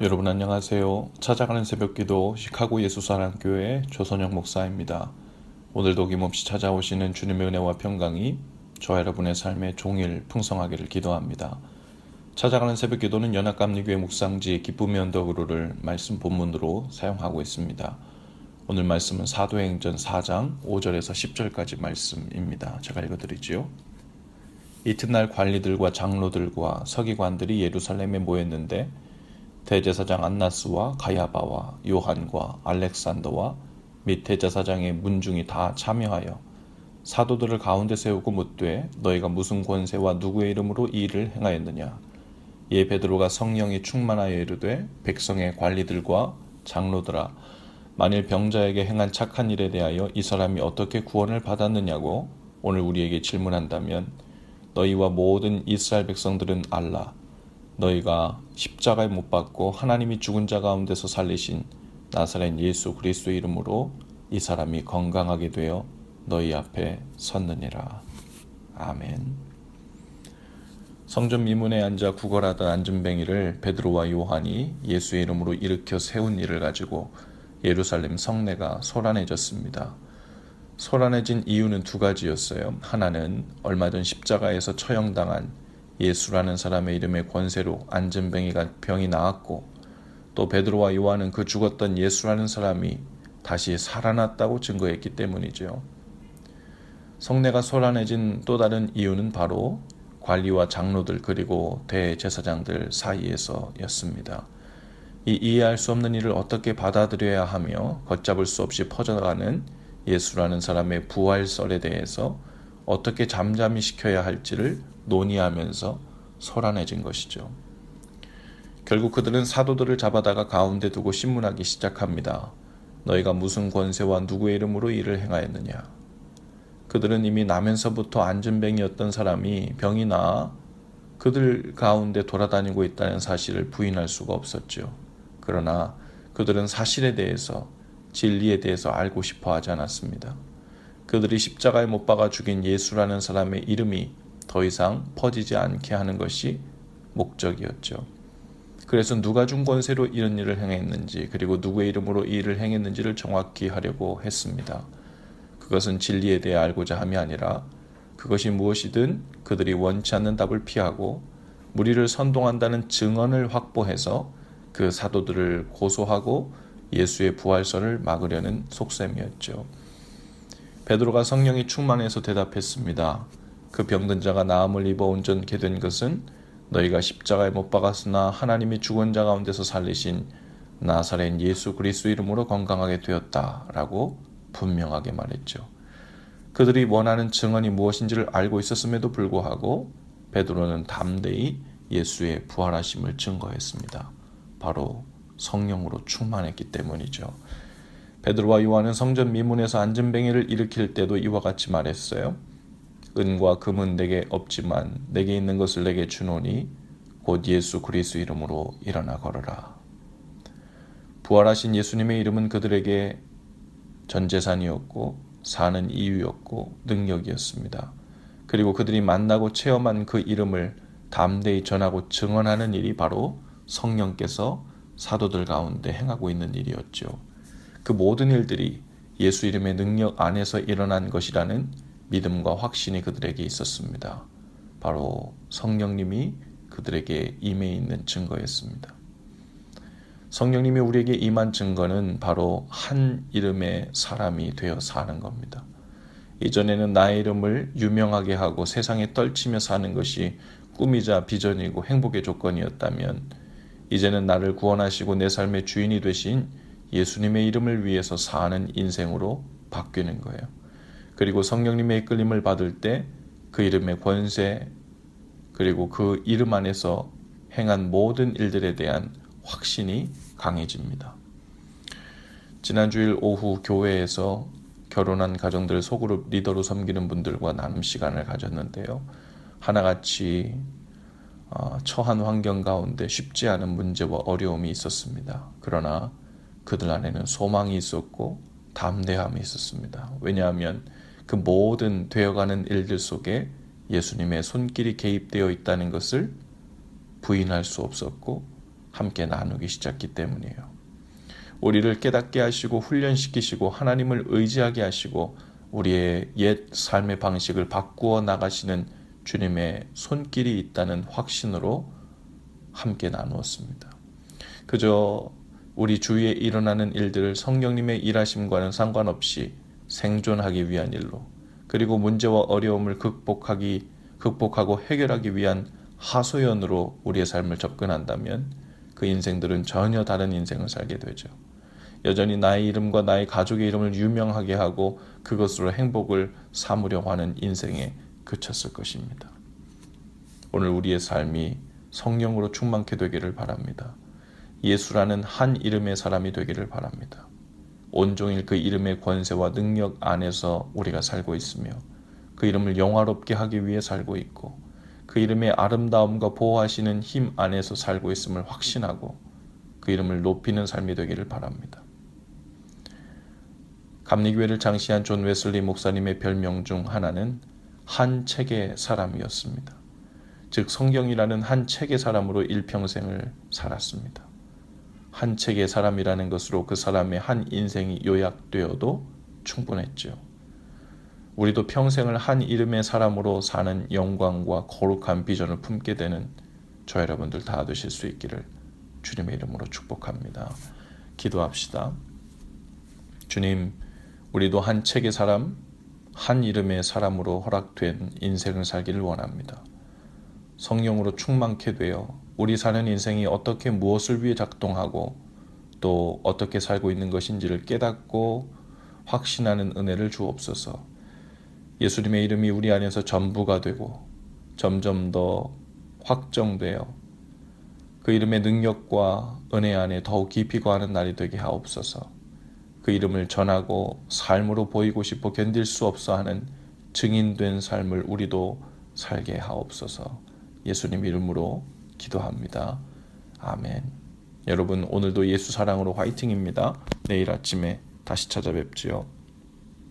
여러분 안녕하세요. 찾아가는 새벽기도 시카고 예수사랑교회 조선영 목사입니다. 오늘도 어김없이 찾아오시는 주님의 은혜와 평강이 저와 여러분의 삶에 종일 풍성하기를 기도합니다. 찾아가는 새벽기도는 연합감리교회 묵상지 기쁨의 언덕으로를 말씀 본문으로 사용하고 있습니다. 오늘 말씀은 사도행전 4장 5절에서 10절까지 말씀입니다. 제가 읽어드리지요. 이튿날 관리들과 장로들과 서기관들이 예루살렘에 모였는데 대제사장 안나스와 가야바와 요한과 알렉산더와 및 대제사장의 문중이 다 참여하여 사도들을 가운데 세우고 묻되 너희가 무슨 권세와 누구의 이름으로 이 일을 행하였느냐. 이에 베드로가 성령이 충만하여 이르되 백성의 관리들과 장로들아, 만일 병자에게 행한 착한 일에 대하여 이 사람이 어떻게 구원을 받았느냐고 오늘 우리에게 질문한다면 너희와 모든 이스라엘 백성들은 알라. 너희가 십자가에 못 박고 하나님이 죽은 자 가운데서 살리신 나사렛 예수 그리스도의 이름으로 이 사람이 건강하게 되어 너희 앞에 섰느니라. 아멘. 성전 미문에 앉아 구걸하던 안진뱅이를 베드로와 요한이 예수의 이름으로 일으켜 세운 일을 가지고 예루살렘 성내가 소란해졌습니다. 소란해진 이유는 두 가지였어요. 하나는 얼마 전 십자가에서 처형당한 예수라는 사람의 이름의 권세로 안진뱅이가 병이 나았고, 또 베드로와 요한은 그 죽었던 예수라는 사람이 다시 살아났다고 증거했기 때문이죠. 성내가 소란해진 또 다른 이유는 바로 관리와 장로들 그리고 대제사장들 사이에서였습니다. 이 이해할 수 없는 일을 어떻게 받아들여야 하며 걷잡을 수 없이 퍼져나가는 예수라는 사람의 부활설에 대해서 어떻게 잠잠히 시켜야 할지를 논의하면서 소란해진 것이죠. 결국 그들은 사도들을 잡아다가 가운데 두고 신문하기 시작합니다. 너희가 무슨 권세와 누구의 이름으로 이를 행하였느냐. 그들은 이미 나면서부터 안진뱅이였던 사람이 병이 나아 그들 가운데 돌아다니고 있다는 사실을 부인할 수가 없었죠. 그러나 그들은 사실에 대해서, 진리에 대해서 알고 싶어 하지 않았습니다. 그들이 십자가에 못 박아 죽인 예수라는 사람의 이름이 더 이상 퍼지지 않게 하는 것이 목적이었죠. 그래서 누가 준 권세로 이런 일을 행했는지, 그리고 누구의 이름으로 이 일을 행했는지를 정확히 하려고 했습니다. 그것은 진리에 대해 알고자 함이 아니라 그것이 무엇이든 그들이 원치 않는 답을 피하고 무리를 선동한다는 증언을 확보해서 그 사도들을 고소하고 예수의 부활설을 막으려는 속셈이었죠. 베드로가 성령이 충만해서 대답했습니다. 그 병든 자가 나음을 입어 온전케 된 것은 너희가 십자가에 못 박았으나 하나님이 죽은 자 가운데서 살리신 나사렛 예수 그리스도 이름으로 건강하게 되었다라고 분명하게 말했죠. 그들이 원하는 증언이 무엇인지를 알고 있었음에도 불구하고 베드로는 담대히 예수의 부활하심을 증거했습니다. 바로 성령으로 충만했기 때문이죠. 베드로와 요한은 성전 미문에서 안진뱅이를 일으킬 때도 이와 같이 말했어요. 은과 금은 내게 없지만 내게 있는 것을 내게 주노니 곧 예수 그리스도 이름으로 일어나 걸어라. 부활하신 예수님의 이름은 그들에게 전재산이었고 사는 이유였고 능력이었습니다. 그리고 그들이 만나고 체험한 그 이름을 담대히 전하고 증언하는 일이 바로 성령께서 사도들 가운데 행하고 있는 일이었죠. 그 모든 일들이 예수 이름의 능력 안에서 일어난 것이라는 믿음과 확신이 그들에게 있었습니다. 바로 성령님이 그들에게 임해 있는 증거였습니다. 성령님이 우리에게 임한 증거는 바로 한 이름의 사람이 되어 사는 겁니다. 이전에는 나의 이름을 유명하게 하고 세상에 떨치며 사는 것이 꿈이자 비전이고 행복의 조건이었다면, 이제는 나를 구원하시고 내 삶의 주인이 되신 예수님의 이름을 위해서 사는 인생으로 바뀌는 거예요. 그리고 성령님의 이끌림을 받을 때 그 이름의 권세, 그리고 그 이름 안에서 행한 모든 일들에 대한 확신이 강해집니다. 지난 주일 오후 교회에서 결혼한 가정들 소그룹 리더로 섬기는 분들과 나눔 시간을 가졌는데요. 하나같이 처한 환경 가운데 쉽지 않은 문제와 어려움이 있었습니다. 그러나 그들 안에는 소망이 있었고 담대함이 있었습니다. 왜냐하면 그 모든 되어가는 일들 속에 예수님의 손길이 개입되어 있다는 것을 부인할 수 없었고, 함께 나누기 시작했기 때문이에요. 우리를 깨닫게 하시고 훈련시키시고 하나님을 의지하게 하시고 우리의 옛 삶의 방식을 바꾸어 나가시는 주님의 손길이 있다는 확신으로 함께 나누었습니다. 그저 우리 주위에 일어나는 일들을 성령님의 일하심과는 상관없이 생존하기 위한 일로, 그리고 문제와 어려움을 극복하고 해결하기 위한 하소연으로 우리의 삶을 접근한다면 그 인생들은 전혀 다른 인생을 살게 되죠. 여전히 나의 이름과 나의 가족의 이름을 유명하게 하고 그것으로 행복을 삼으려 하는 인생에 그쳤을 것입니다. 오늘 우리의 삶이 성령으로 충만케 되기를 바랍니다. 예수라는 한 이름의 사람이 되기를 바랍니다. 온종일 그 이름의 권세와 능력 안에서 우리가 살고 있으며 그 이름을 영화롭게 하기 위해 살고 있고 그 이름의 아름다움과 보호하시는 힘 안에서 살고 있음을 확신하고 그 이름을 높이는 삶이 되기를 바랍니다. 감리교회를 창시한 존 웨슬리 목사님의 별명 중 하나는 한 책의 사람이었습니다. 즉 성경이라는 한 책의 사람으로 일평생을 살았습니다. 한 책의 사람이라는 것으로 그 사람의 한 인생이 요약되어도 충분했죠. 우리도 평생을 한 이름의 사람으로 사는 영광과 거룩한 비전을 품게 되는 저 여러분들 다 되실 수 있기를 주님의 이름으로 축복합니다. 기도합시다. 주님, 우리도 한 책의 사람, 한 이름의 사람으로 허락된 인생을 살기를 원합니다. 성령으로 충만케 되어 우리 사는 인생이 어떻게 무엇을 위해 작동하고 또 어떻게 살고 있는 것인지를 깨닫고 확신하는 은혜를 주옵소서. 예수님의 이름이 우리 안에서 전부가 되고 점점 더 확정되어 그 이름의 능력과 은혜 안에 더욱 깊이 거하는 날이 되게 하옵소서. 그 이름을 전하고 삶으로 보이고 싶어 견딜 수 없어 하는 증인된 삶을 우리도 살게 하옵소서. 예수님 이름으로 기도합니다. 아멘. 여러분 오늘도 예수 사랑으로 화이팅입니다. 내일 아침에 다시 찾아뵙지요.